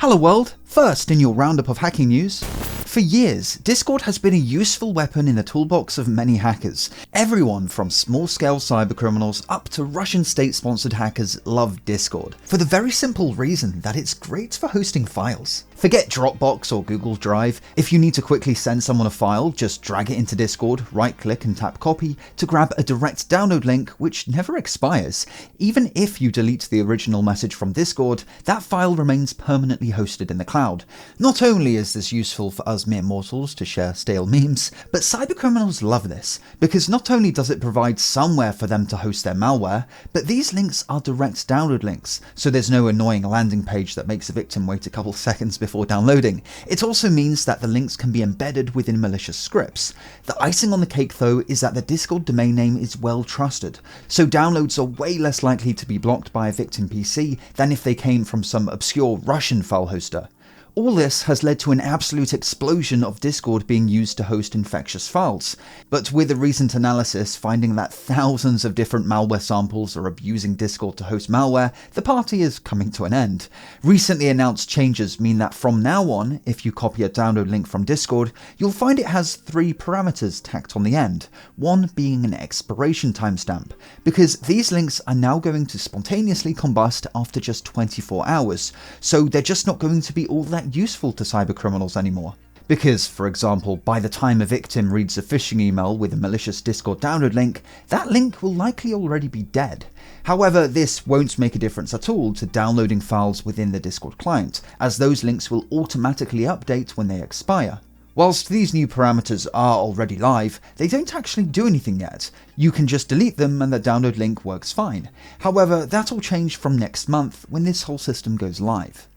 Hello world, first in your roundup of hacking news. For years, Discord has been a useful weapon in the toolbox of many hackers. Everyone from small-scale cybercriminals up to Russian state-sponsored hackers love Discord, for the very simple reason that it's great for hosting files. Forget Dropbox or Google Drive. If you need to quickly send someone a file, just drag it into Discord, right-click and tap copy to grab a direct download link which never expires. Even if you delete the original message from Discord, that file remains permanently hosted in the cloud. Not only is this useful for us mere mortals to share stale memes, but cybercriminals love this, because not only does it provide somewhere for them to host their malware, but these links are direct download links, so there's no annoying landing page that makes a victim wait a couple seconds before downloading. It also means that the links can be embedded within malicious scripts. The icing on the cake though is that the Discord domain name is well trusted, so downloads are way less likely to be blocked by a victim PC than if they came from some obscure Russian file hoster. All this has led to an absolute explosion of Discord being used to host infectious files, but with a recent analysis finding that thousands of different malware samples are abusing Discord to host malware, the party is coming to an end. Recently announced changes mean that from now on, if you copy a download link from Discord, you'll find it has 3 parameters tacked on the end, one being an expiration timestamp, because these links are now going to spontaneously combust after just 24 hours, so they're just not going to be all that useful to cybercriminals anymore. Because, for example, by the time a victim reads a phishing email with a malicious Discord download link, that link will likely already be dead. However, this won't make a difference at all to downloading files within the Discord client, as those links will automatically update when they expire. Whilst these new parameters are already live, they don't actually do anything yet. You can just delete them and the download link works fine. However, that'll change from next month when this whole system goes live.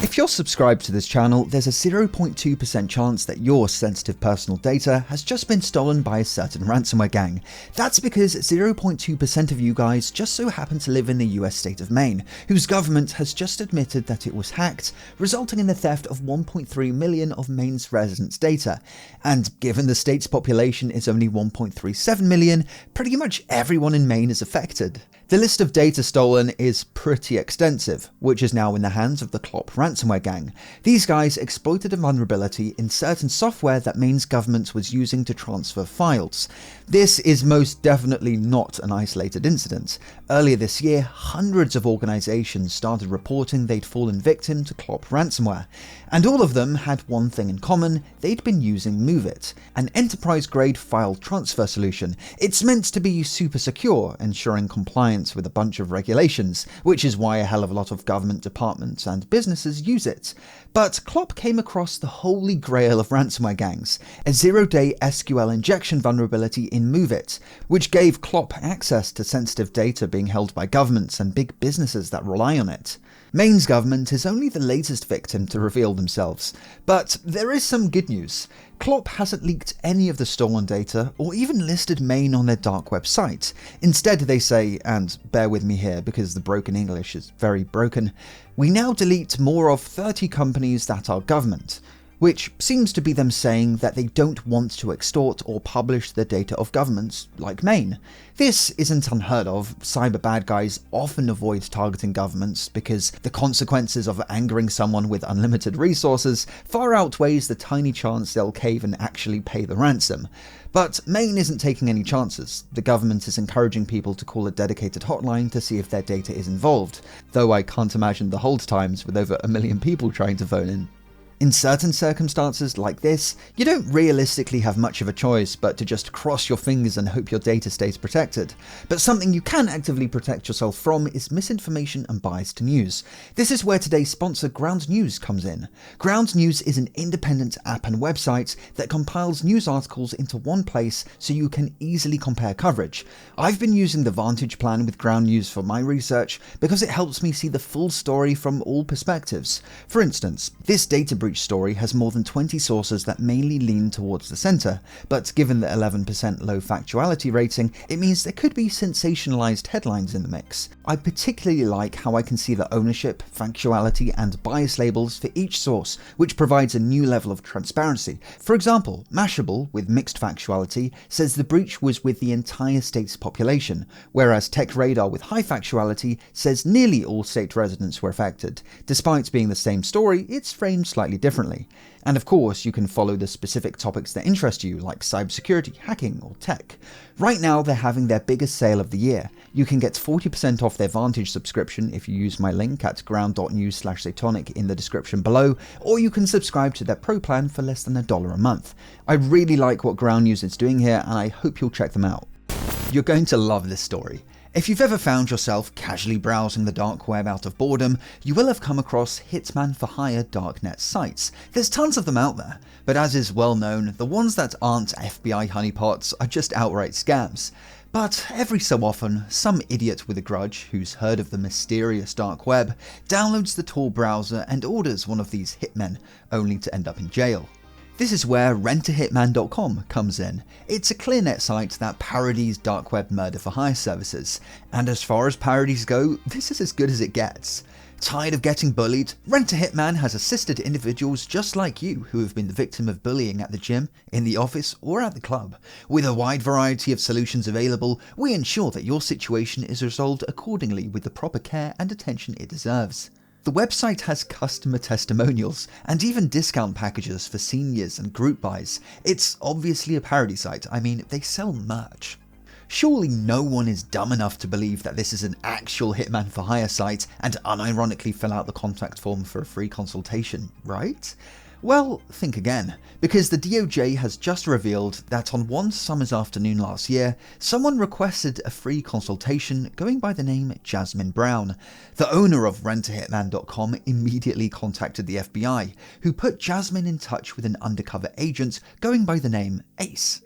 If you're subscribed to this channel, there's a 0.2% chance that your sensitive personal data has just been stolen by a certain ransomware gang. That's because 0.2% of you guys just so happen to live in the US state of Maine, whose government has just admitted that it was hacked, resulting in the theft of 1.3 million of Maine's residents' data. And given the state's population is only 1.37 million, pretty much everyone in Maine is affected. The list of data stolen is pretty extensive, which is now in the hands of the Klopp ransomware gang. These guys exploited a vulnerability in certain software that Maine's government was using to transfer files. This is most definitely not an isolated incident. Earlier this year, hundreds of organizations started reporting they'd fallen victim to Klopp ransomware, and all of them had one thing in common: they'd been using MoveIt, an enterprise-grade file transfer solution. It's meant to be super secure, ensuring compliance with a bunch of regulations, which is why a hell of a lot of government departments and businesses use it. But Klopp came across the holy grail of ransomware gangs, a zero-day SQL injection vulnerability in MoveIt, which gave Klopp access to sensitive data being held by governments and big businesses that rely on it. Maine's government is only the latest victim to reveal themselves, but there is some good news. Klopp hasn't leaked any of the stolen data or even listed Maine on their dark web site. Instead they say, and bear with me here because the broken English is very broken, we now delete more of 30 companies that are government, which seems to be them saying that they don't want to extort or publish the data of governments like Maine. This isn't unheard of. Cyber bad guys often avoid targeting governments because the consequences of angering someone with unlimited resources far outweighs the tiny chance they'll cave and actually pay the ransom. But Maine isn't taking any chances. The government is encouraging people to call a dedicated hotline to see if their data is involved, though I can't imagine the hold times with over 1 million people trying to phone in. In certain circumstances like this, you don't realistically have much of a choice but to just cross your fingers and hope your data stays protected. But something you can actively protect yourself from is misinformation and biased news. This is where today's sponsor Ground News comes in. Ground News is an independent app and website that compiles news articles into one place so you can easily compare coverage. I've been using the Vantage plan with Ground News for my research because it helps me see the full story from all perspectives. For instance, this data breach breach story has more than 20 sources that mainly lean towards the center, but given the 11% low factuality rating, it means there could be sensationalized headlines in the mix. I particularly like how I can see the ownership, factuality, and bias labels for each source, which provides a new level of transparency. For example, Mashable, with mixed factuality, says the breach was with the entire state's population, whereas TechRadar with high factuality says nearly all state residents were affected. Despite being the same story, it's framed slightly differently. And of course, you can follow the specific topics that interest you, like cybersecurity, hacking, or tech. Right now, they're having their biggest sale of the year. You can get 40% off their Vantage subscription if you use my link at ground.news/Satonic in the description below, or you can subscribe to their pro plan for less than $1 a month. I really like what Ground News is doing here, and I hope you'll check them out. You're going to love this story. If you've ever found yourself casually browsing the dark web out of boredom, you will have come across Hitman for hire darknet sites. There's tons of them out there, but as is well known, the ones that aren't FBI honeypots are just outright scams. But every so often, some idiot with a grudge who's heard of the mysterious dark web downloads the Tor browser and orders one of these hitmen, only to end up in jail. This is where rentahitman.com comes in. It's a clearnet site that parodies dark web murder for hire services, and as far as parodies go, this is as good as it gets. Tired of getting bullied? Rent-A-Hitman has assisted individuals just like you who have been the victim of bullying at the gym, in the office, or at the club. With a wide variety of solutions available, we ensure that your situation is resolved accordingly with the proper care and attention it deserves. The website has customer testimonials and even discount packages for seniors and group buys. It's obviously a parody site, I mean, they sell merch. Surely no one is dumb enough to believe that this is an actual Hitman for hire site and unironically fill out the contact form for a free consultation, right? Well, think again, because the DOJ has just revealed that on one summer's afternoon last year, someone requested a free consultation going by the name Jasmine Brown. The owner of rentahitman.com immediately contacted the FBI, who put Jasmine in touch with an undercover agent going by the name Ace.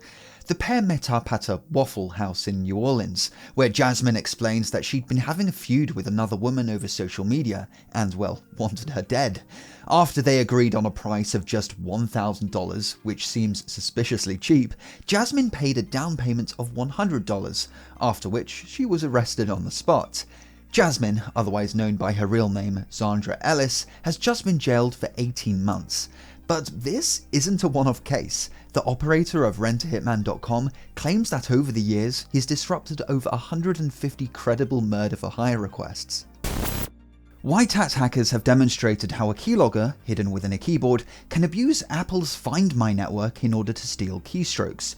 The pair met up at a Waffle House in New Orleans, where Jasmine explains that she'd been having a feud with another woman over social media and, well, wanted her dead. After they agreed on a price of just $1,000, which seems suspiciously cheap, Jasmine paid a down payment of $100, after which she was arrested on the spot. Jasmine, otherwise known by her real name Zandra Ellis, has just been jailed for 18 months. But this isn't a one-off case. The operator of rentahitman.com claims that over the years, he's disrupted over 150 credible murder for hire requests. White hat hackers have demonstrated how a keylogger, hidden within a keyboard, can abuse Apple's Find My network in order to steal keystrokes.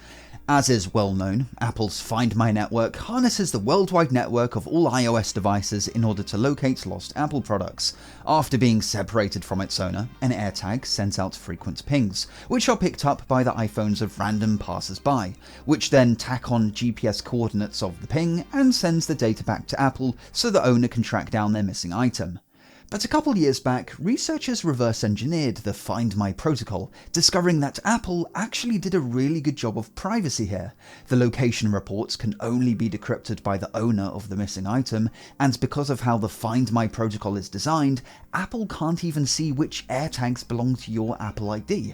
As is well known, Apple's Find My network harnesses the worldwide network of all iOS devices in order to locate lost Apple products. After being separated from its owner, an AirTag sends out frequent pings, which are picked up by the iPhones of random passers-by, which then tack on GPS coordinates of the ping and sends the data back to Apple so the owner can track down their missing item. But a couple years back, researchers reverse-engineered the Find My protocol, discovering that Apple actually did a really good job of privacy here. The location reports can only be decrypted by the owner of the missing item, and because of how the Find My protocol is designed, Apple can't even see which AirTags belong to your Apple ID.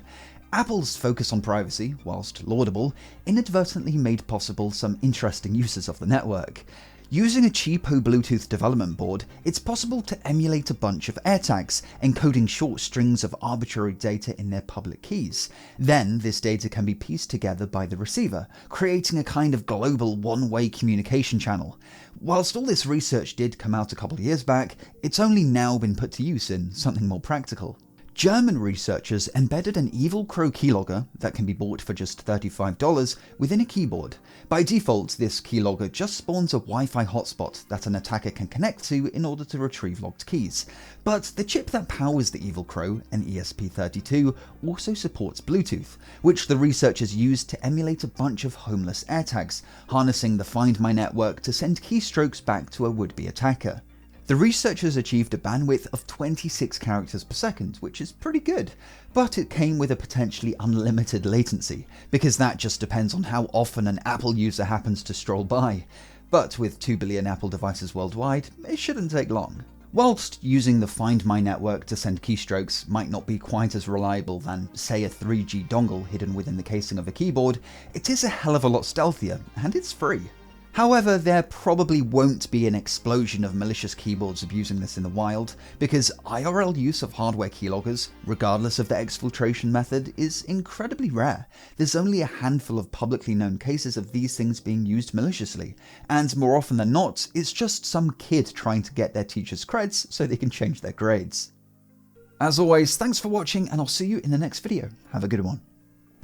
Apple's focus on privacy, whilst laudable, inadvertently made possible some interesting uses of the network. Using a cheapo Bluetooth development board, it's possible to emulate a bunch of AirTags, encoding short strings of arbitrary data in their public keys. Then, this data can be pieced together by the receiver, creating a kind of global one-way communication channel. Whilst all this research did come out a couple of years back, it's only now been put to use in something more practical. German researchers embedded an Evil Crow keylogger that can be bought for just $35 within a keyboard. By default, this keylogger just spawns a Wi-Fi hotspot that an attacker can connect to in order to retrieve locked keys. But the chip that powers the Evil Crow, an ESP32, also supports Bluetooth, which the researchers used to emulate a bunch of homeless AirTags, harnessing the Find My network to send keystrokes back to a would-be attacker. The researchers achieved a bandwidth of 26 characters per second, which is pretty good, but it came with a potentially unlimited latency, because that just depends on how often an Apple user happens to stroll by. But with 2 billion Apple devices worldwide, it shouldn't take long. Whilst using the Find My network to send keystrokes might not be quite as reliable than, say, a 3G dongle hidden within the casing of a keyboard, it is a hell of a lot stealthier, and it's free. However, there probably won't be an explosion of malicious keyboards abusing this in the wild, because IRL use of hardware keyloggers, regardless of the exfiltration method, is incredibly rare. There's only a handful of publicly known cases of these things being used maliciously, and more often than not, it's just some kid trying to get their teachers creds so they can change their grades. As always, thanks for watching, and I'll see you in the next video. Have a good one.